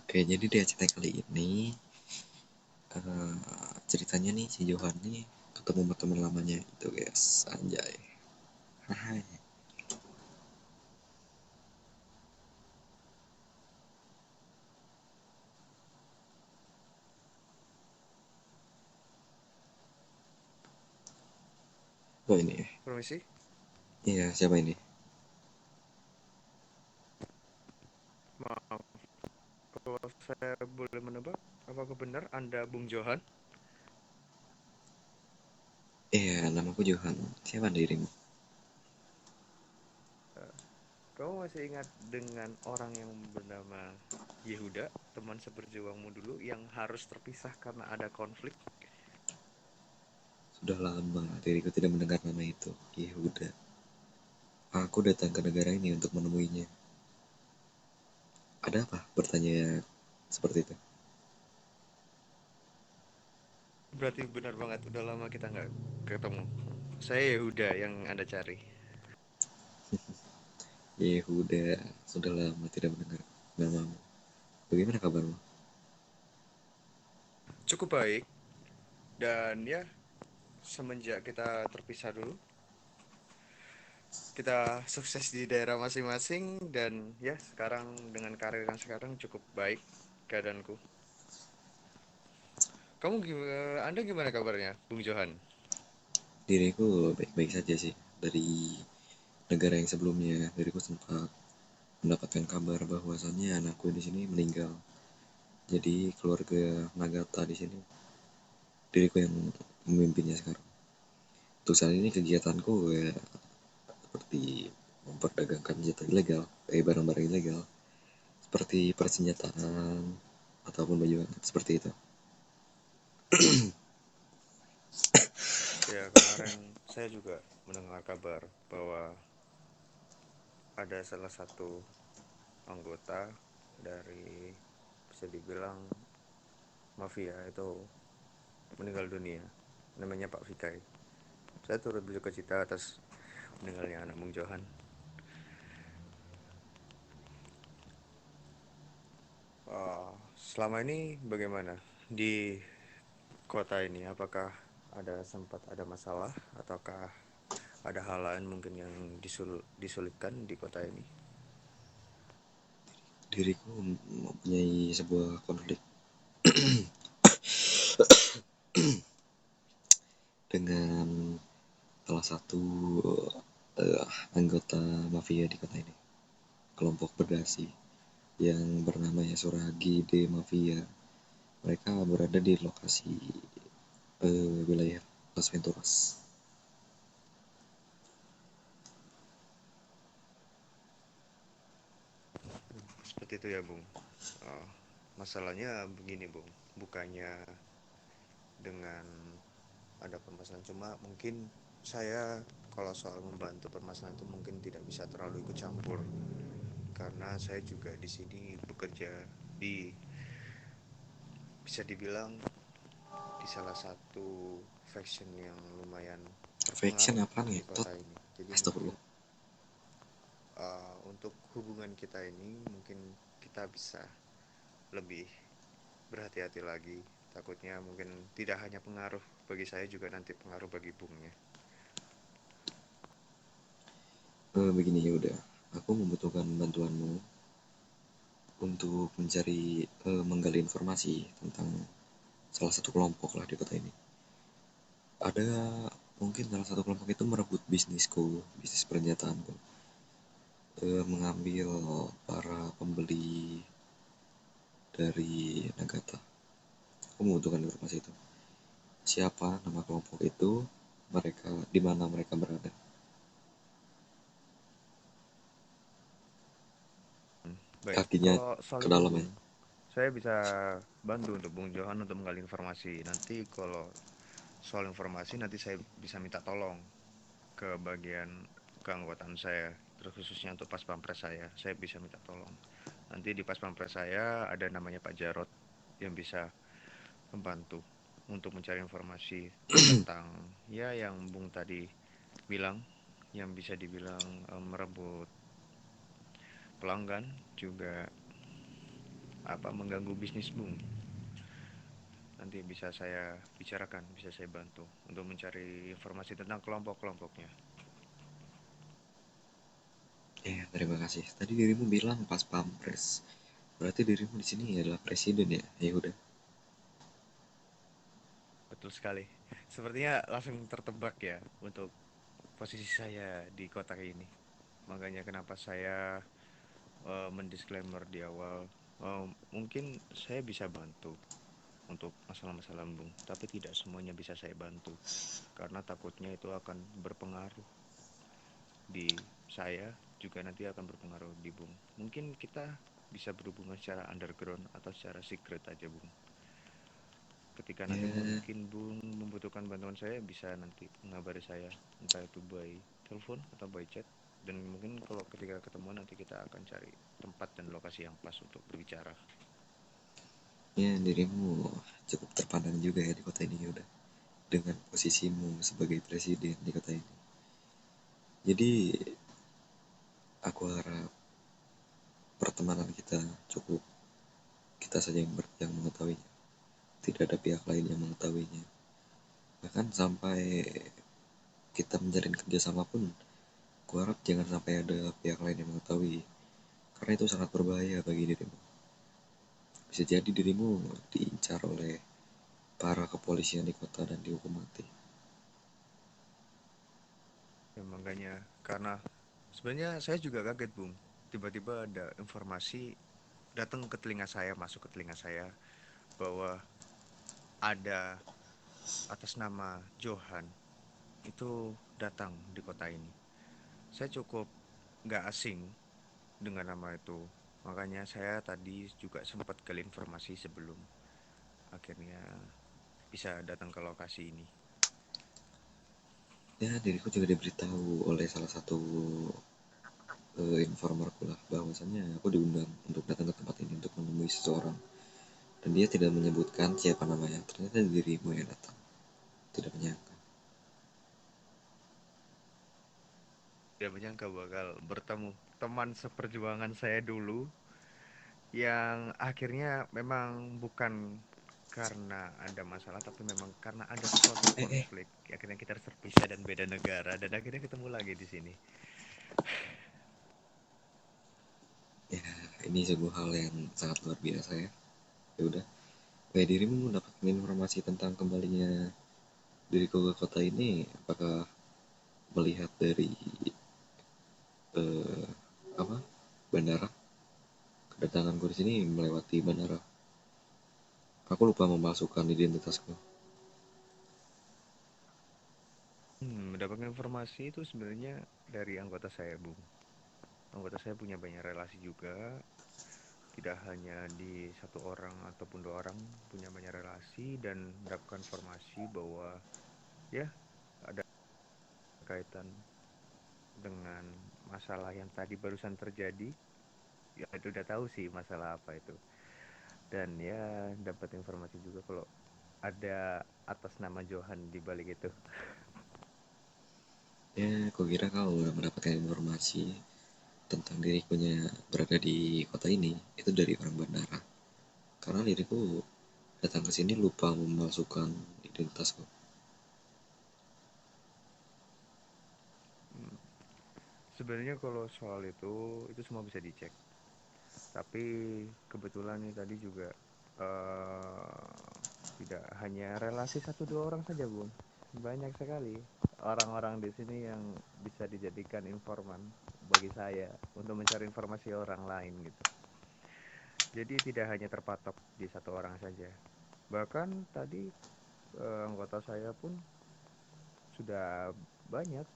Oke, jadi di ACT kali ini ceritanya nih si Johan nih ketemu sama teman lamanya itu guys, anjay. Hai. Oh ini ya? Permisi, Iya, siapa ini? maaf kalau saya boleh menebak, apakah benar Anda Bung Johan? Iya, namaku Johan. Siapa dirimu? Eh, Kamu masih ingat dengan orang yang bernama Yehuda, teman seperjuangmu dulu yang harus terpisah karena ada konflik? Sudah lama diriku tidak mendengar nama itu. Yehuda. Aku datang ke negara ini untuk menemuinya. Ada apa? Bertanya seperti itu. Berarti benar banget, udah lama kita nggak ketemu. Saya Yehuda yang Anda cari. Yehuda. Sudah lama tidak mendengar namamu. Bagaimana kabarmu? Cukup baik, dan ya, semenjak kita terpisah dulu, kita sukses di daerah masing-masing, dan ya, sekarang dengan karir yang sekarang cukup baik keadaanku. Anda gimana kabarnya, Bung Johan? Diriku baik-baik saja sih. Dari negara yang sebelumnya, diriku sempat mendapatkan kabar bahwasannya anakku di sini meninggal. Jadi keluarga Nagata di sini diriku yang memimpinnya sekarang. Untuk saat ini kegiatanku ya seperti memperdagangkan senjata ilegal, barang-barang ilegal, seperti persenjataan ataupun baju hangat seperti itu. Ya, kemarin saya juga mendengar kabar bahwa ada salah satu anggota dari, bisa dibilang, mafia itu meninggal dunia. Namanya Pak Fikai. Saya turut berduka cita atas meninggalnya anak Bung Johan. Selama ini bagaimana di kota ini? Apakah sempat ada masalah ataukah ada hal lain mungkin yang disulitkan di kota ini? Diriku mempunyai sebuah konflik dengan salah satu uh, anggota mafia di kota ini, kelompok berdasi yang bernama Yasuragi de Mafia. Mereka berada di lokasi wilayah Las Venturas. Seperti itu ya, Bung. Oh, masalahnya begini, Bung. Bukannya dengan ada permasalahan, cuma mungkin saya kalau soal membantu permasalahan itu mungkin tidak bisa terlalu ikut campur karena saya juga di sini bekerja di, bisa dibilang, di salah satu faction yang lumayan Faction berpengaruh apa di ngetot? kota ini. Jadi mungkin Astagfirullah. untuk hubungan kita ini mungkin kita bisa lebih berhati-hati lagi. Takutnya mungkin tidak hanya pengaruh bagi saya, juga nanti pengaruh bagi bungnya. Begini ya udah, aku membutuhkan bantuanmu untuk mencari menggali informasi tentang salah satu kelompok lah di kota ini. Ada mungkin salah satu kelompok itu merebut bisnisku, bisnis pernyataanku, mengambil para pembeli dari Nagata. Aku membutuhkan informasi itu. Siapa nama kelompok itu, mereka di mana mereka berada. Baik, Kakinya kalau soal ke itu dalam ya. Bung, saya bisa bantu untuk Bung Johan untuk menggali informasi. Nanti kalau soal informasi nanti saya bisa minta tolong ke bagian keanggotaan saya, terus khususnya untuk pas pampres saya bisa minta tolong. Nanti di pas pampres saya ada namanya Pak Jarot yang bisa membantu untuk mencari informasi tentang ya yang Bung tadi bilang, yang bisa dibilang merebut pelanggan, juga apa mengganggu bisnis Bung. Nanti bisa saya bicarakan, bisa saya bantu untuk mencari informasi tentang kelompok-kelompoknya. Ya, terima kasih. Tadi dirimu bilang pas pampres. Berarti dirimu di sini adalah presiden ya? Ya udah. Betul sekali. Sepertinya langsung tertebak ya untuk posisi saya di kota ini. Makanya kenapa saya mendisklaimer di awal. Mungkin saya bisa bantu untuk masalah-masalah lambung, tapi tidak semuanya bisa saya bantu karena takutnya itu akan berpengaruh di saya, juga nanti akan berpengaruh di Bung. Mungkin kita bisa berhubungan secara underground atau secara secret aja Bung. Ketika nanti Ya, mungkin Bung membutuhkan bantuan saya, bisa nanti mengabari saya, entah itu by telepon atau by chat. Dan mungkin kalau ketika ketemu nanti kita akan cari tempat dan lokasi yang pas untuk berbicara. ya dirimu cukup terpandang juga ya di kota ini ya udah. Dengan posisimu sebagai presiden di kota ini. Jadi aku harap pertemanan kita cukup kita saja yang mengetahuinya. Tidak ada pihak lain yang mengetahuinya. Bahkan sampai kita menjalin kerjasama pun, aku harap jangan sampai ada pihak lain yang mengetahui. Karena itu sangat berbahaya bagi dirimu. Bisa jadi dirimu diincar oleh para kepolisian di kota dan dihukum mati. Ya, makanya karena sebenarnya saya juga kaget Bung. Tiba-tiba ada informasi datang ke telinga saya, masuk ke telinga saya bahwa ada atas nama Johan itu datang di kota ini. Saya cukup nggak asing dengan nama itu. Makanya saya tadi juga sempat gali informasi sebelum akhirnya bisa datang ke lokasi ini. Ya, diriku juga diberitahu oleh salah satu informarku lah bahwasannya aku diundang untuk datang ke tempat ini untuk menemui seseorang dan dia tidak menyebutkan siapa namanya. Ternyata dirimu yang datang. Tidak menyangka. Tidak menyangka bakal bertemu teman seperjuangan saya dulu yang akhirnya memang bukan karena ada masalah tapi memang karena ada suatu konflik akhirnya kita harus terpisah dan beda negara dan akhirnya ketemu lagi di sini. Ya, ini sebuah hal yang sangat luar biasa ya. Ya udah. Kayak dirimu mendapatkan informasi tentang kembalinya diriku ke kota ini, apakah melihat dari eh, apa bandara? Kedatanganku di sini melewati bandara. Aku lupa memasukkan identitasku. Mendapatkan informasi itu sebenarnya dari anggota saya, Bung. Anggota saya punya banyak relasi juga, tidak hanya di satu orang ataupun dua orang, punya banyak relasi dan mendapatkan informasi bahwa ya ada kaitan dengan masalah yang tadi barusan terjadi. Ya itu udah tahu sih masalah apa itu. Dan ya dapat informasi juga kalau ada atas nama Johan di balik itu. Ya, aku kira kau udah mendapatkan informasi tentang dirikunya berada di kota ini itu dari orang bandara. Karena diriku datang ke sini lupa memasukkan identitasku. Hmm, Sebenarnya kalau soal itu semua bisa dicek. Tapi kebetulan nih tadi juga eh, tidak hanya relasi satu dua orang saja, Bung. Banyak sekali orang-orang di sini yang bisa dijadikan informan bagi saya untuk mencari informasi orang lain gitu. Jadi tidak hanya terpatok di satu orang saja. Bahkan tadi anggota saya pun sudah banyak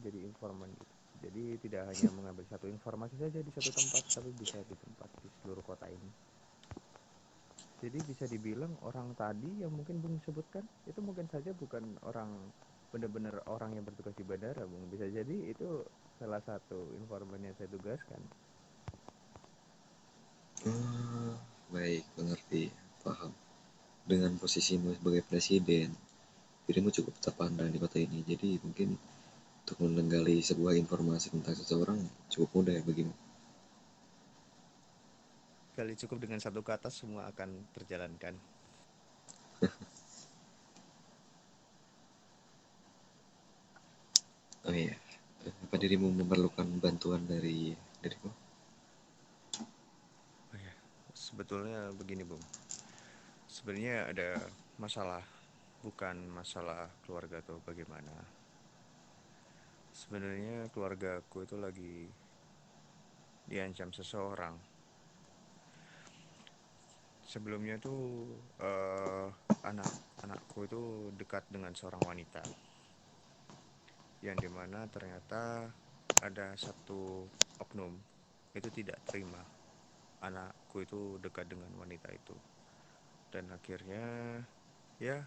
jadi informan gitu. Jadi tidak hanya mengambil satu informasi saja di satu tempat, tapi bisa di tempat di seluruh kota ini. Jadi bisa dibilang orang tadi yang mungkin Bung sebutkan itu mungkin saja bukan orang benar-benar orang yang bertugas di bandara, Bung. Bisa jadi itu salah satu informan yang saya tugaskan. Oh, baik, mengerti, paham. Dengan posisimu sebagai presiden, dirimu cukup terpandang di kota ini. Jadi mungkin untuk menggali sebuah informasi tentang seseorang cukup mudah ya bagimu. sekali cukup dengan satu kata semua akan terjalankan. Oh iya, apa dirimu memerlukan bantuan dariku? Oh ya, sebetulnya begini Bung. Sebenarnya ada masalah, bukan masalah keluarga atau bagaimana. Sebenarnya keluarga aku itu lagi diancam seseorang. Sebelumnya tuh eh anak-anakku itu dekat dengan seorang wanita yang dimana ternyata ada satu oknum itu tidak terima anakku itu dekat dengan wanita itu, dan akhirnya ya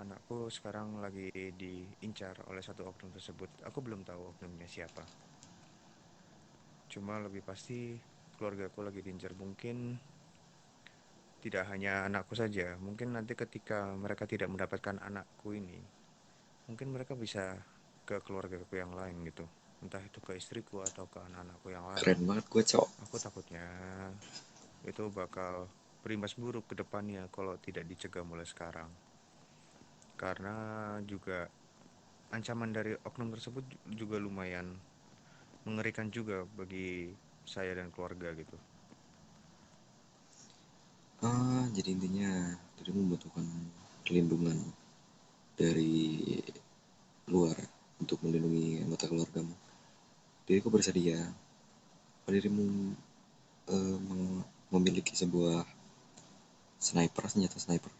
anakku sekarang lagi diincar oleh satu oknum tersebut. Aku belum tahu oknumnya siapa, cuma lebih pasti keluargaku lagi diincar. Mungkin tidak hanya anakku saja, mungkin nanti ketika mereka tidak mendapatkan anakku ini, mungkin mereka bisa ke keluargaku yang lain gitu, entah itu ke istriku atau ke anak-anakku yang lain. Keren banget gue, Cok. Aku takutnya itu bakal berimbas buruk ke depannya kalau tidak dicegah mulai sekarang. Karena juga ancaman dari oknum tersebut juga lumayan mengerikan juga bagi saya dan keluarga gitu. Jadi intinya dirimu membutuhkan perlindungan dari luar untuk melindungi anggota keluargamu. Diriku bersedia. Apa dirimu memiliki sebuah senjata sniper?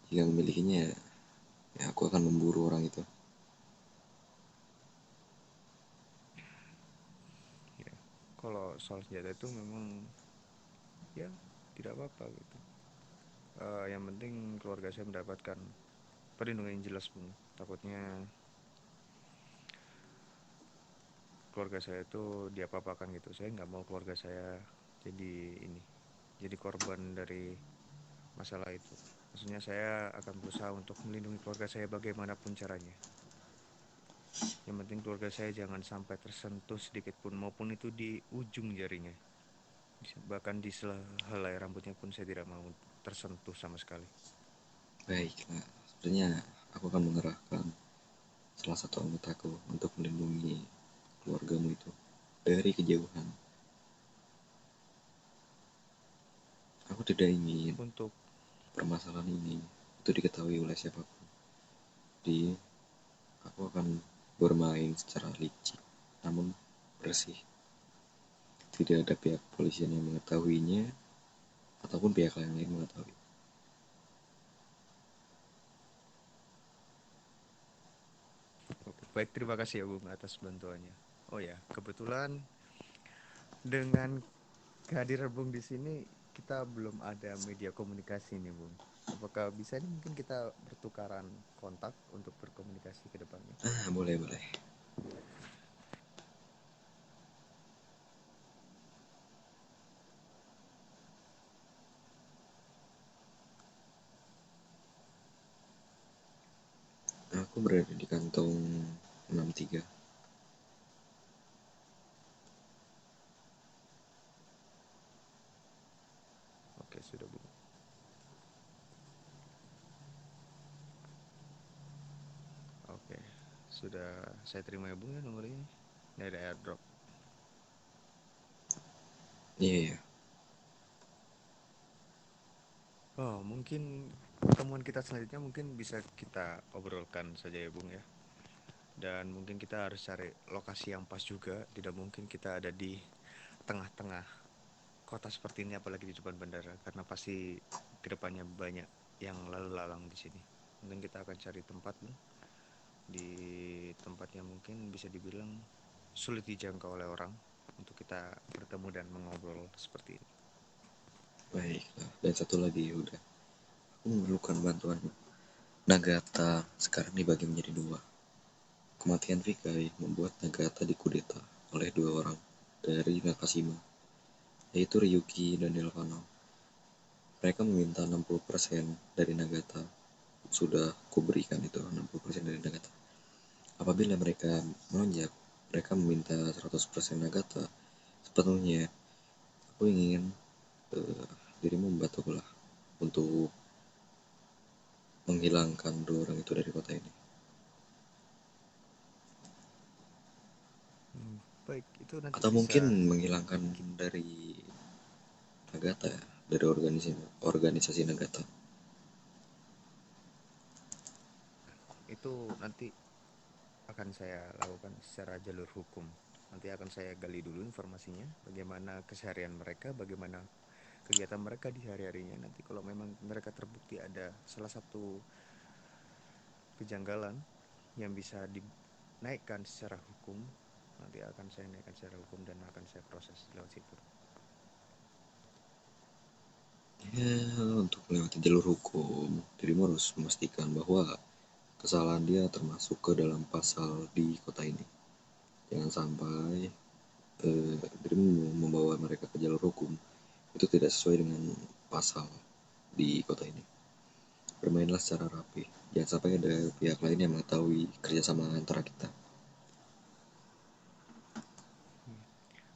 Jika memilikinya, ya aku akan memburu orang itu. Ya, kalau soal senjata itu memang ya tidak apa-apa gitu. Yang penting keluarga saya mendapatkan perlindungan yang jelas, Bung. Takutnya keluarga saya itu diapa-apakan gitu. Saya nggak mau keluarga saya jadi ini, jadi korban dari masalah itu. Maksudnya saya akan berusaha untuk melindungi keluarga saya bagaimanapun caranya. Yang penting keluarga saya jangan sampai tersentuh sedikit pun, maupun itu di ujung jarinya. Bahkan di helai rambutnya pun saya tidak mau tersentuh sama sekali. Baiklah, sebenarnya aku akan mengerahkan salah satu anggotaku untuk melindungi keluargamu itu dari kejauhan. Aku tidak ingin Untuk permasalahan ini itu diketahui oleh siapapun. Jadi, aku akan bermain secara licik, namun bersih. Tidak ada pihak polisian yang mengetahuinya, ataupun pihak lain yang mengetahui. Oke, baik, terima kasih ya Bung atas bantuannya. Oh ya, kebetulan dengan kehadiran Bung di sini kita belum ada media komunikasi nih Bung. Apakah bisa nih mungkin kita bertukaran kontak untuk berkomunikasi ke depannya? Boleh, boleh. Aku berada di kantong 63. Oke, sudah Bung. Oke, sudah saya terima ya Bung ya nomornya. Ini ada airdrop. Iya, iya. Oh, mungkin pertemuan kita selanjutnya mungkin bisa kita obrolkan saja ya Bung ya. Dan mungkin kita harus cari lokasi yang pas juga. Tidak mungkin kita ada di tengah-tengah kota seperti ini, apalagi di depan bandara, karena pasti kedepannya banyak yang lalu lalang di sini. Mungkin kita akan cari tempat Bung, di tempatnya mungkin bisa dibilang sulit dijangkau oleh orang, untuk kita bertemu dan mengobrol seperti ini. Baiklah. Dan satu lagi, udah. Aku memerlukan bantuan. Nagata sekarang dibagi menjadi dua. Kematian Vikai membuat Nagata dikudeta oleh dua orang dari Nakashima, yaitu Ryuki dan Delvano. Mereka meminta 60% dari Nagata. Sudah kuberikan itu 60% dari Nagata. Apabila mereka melonjak, mereka meminta 100% Nagata sepenuhnya. aku ingin eh, dirimu membantu lah untuk menghilangkan dua orang itu dari kota ini. Baik, itu nanti Atau mungkin bisa menghilangkan dari Nagata ya, dari organisasi organisasi Nagata. itu nanti akan saya lakukan secara jalur hukum. Nanti akan saya gali dulu informasinya, bagaimana keseharian mereka, bagaimana kegiatan mereka di hari-harinya. Nanti kalau memang mereka terbukti ada salah satu kejanggalan yang bisa dinaikkan secara hukum, nanti akan saya naikkan secara hukum dan akan saya proses lewat situ. Ya, untuk melewati jalur hukum, dirimu harus memastikan bahwa kesalahan dia termasuk ke dalam pasal di kota ini. Jangan sampai dirimu membawa mereka ke jalur hukum itu tidak sesuai dengan pasal di kota ini. Bermainlah secara rapi. Jangan sampai ada pihak lain yang mengetahui kerjasama antara kita.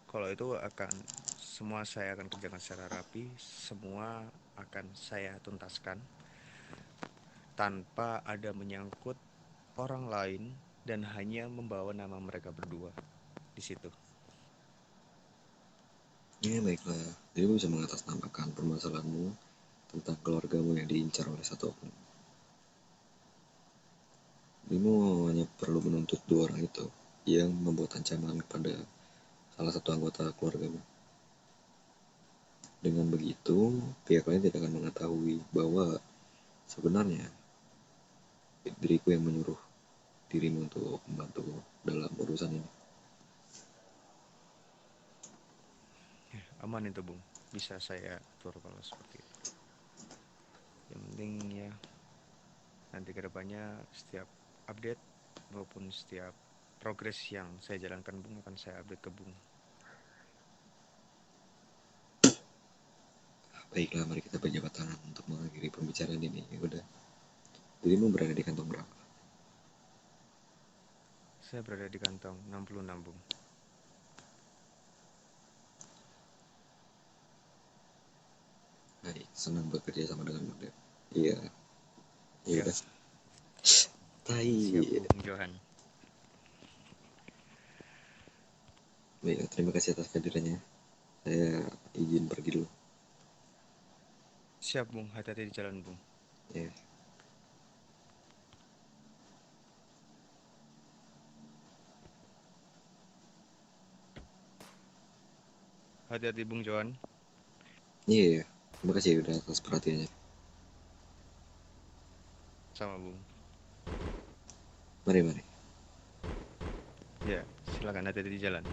Kalau itu akan semua saya akan kerjakan secara rapi, semua akan saya tuntaskan tanpa ada menyangkut orang lain dan hanya membawa nama mereka berdua di situ. Ya baiklah, dirimu bisa mengatasnamakan permasalahanmu tentang keluargamu yang diincar oleh satu oknum. Dirimu hanya perlu menuntut dua orang itu yang membuat ancaman kepada salah satu anggota keluargamu. Dengan begitu, pihak lain tidak akan mengetahui bahwa sebenarnya diriku yang menyuruh dirimu untuk membantu dalam urusan ini. Aman itu, Bung. Bisa saya atur kalau seperti itu. Yang penting ya nanti kedepannya setiap update maupun setiap progres yang saya jalankan, Bung, akan saya update ke Bung. Baiklah, mari kita berjabat tangan untuk mengakhiri pembicaraan ini. Ya udah, dirimu berada di kantong berapa? Saya berada di kantong 66, Bung. Baik, senang bekerja sama dengan Bunda. Iya, ya Ya, udah. Tai. siap, Bung Johan. Baik, terima kasih atas kehadirannya. Saya izin pergi dulu. Siap, Bung. Hati-hati di jalan, Bung. Ya. Hati-hati, Bung Johan. Iya, terima kasih udah atas perhatiannya. Sama, Bung. Mari, mari. Ya, silakan hati-hati di jalan.